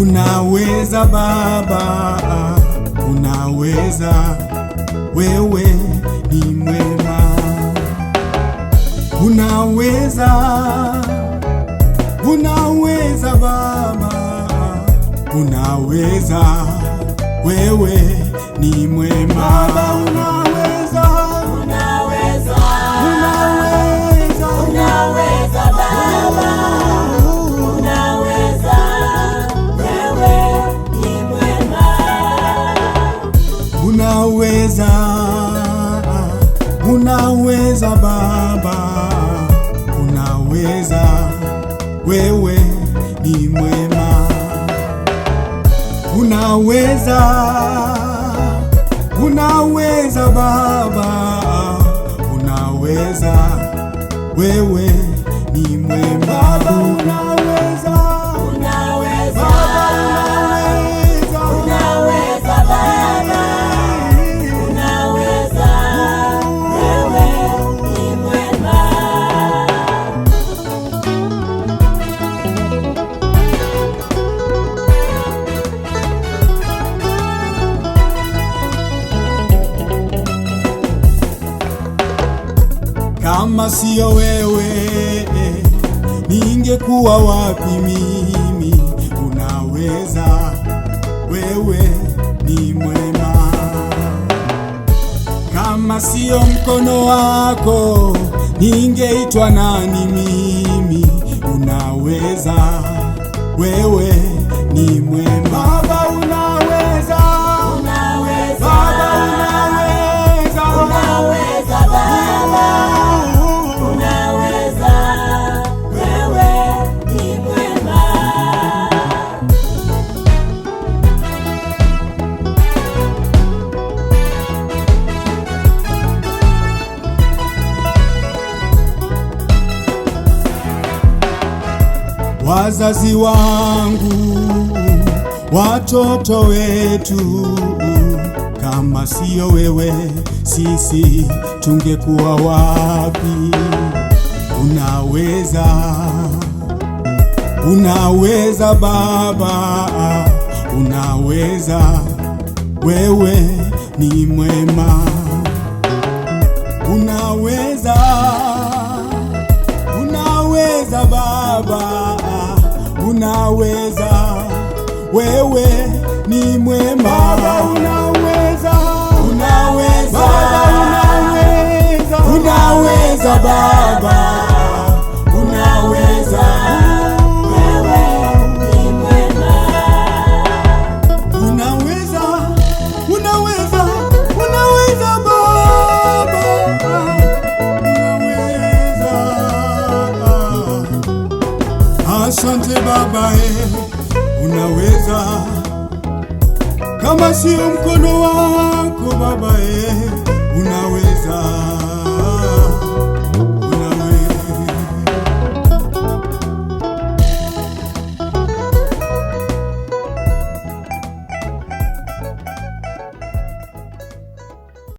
Unaweza Baba, unaweza, wewe ni mwema. Unaweza, unaweza Baba, unaweza, wewe ni mwema. Baba, unaweza, Unaweza, unaweza, unaweza Baba, unaweza, wewe ni mwema. unaweza, unaweza Baba, unaweza, wewe ni mwema. Unaweza, unaweza Baba, unaweza, wewe ni mwema. Baba, unaweza, Unaweza, unaweza, unaweza Baba, unaweza, wewe ni mwema. Kama siyo wewe, ningekuwa wapi mimi? Unaweza, wewe ni mwema. Kama siyo mkono wako, ningeitwa nani mimi? Unaweza, wewe ni mwema. Baba, unaweza, Unaweza, Baba, unaweza, unaweza Baba, unaweza, wewe ni mwema. wazazi wangu, watoto wetu, kama siyo wewe, sisi tungekuwa wapi? Unaweza, unaweza Baba, unaweza, wewe ni mwema. Unaweza, unaweza Baba, unaweza, wewe ni mwema. Baba, unaweza, unaweza, Baba, unaweza, unaweza Baba, unaweza, Wewe ni mwema. unaweza, unaweza, unaweza Baba, unaweza. Asante Baba, unaweza. Kama sio mkono wako Baba, unaweza.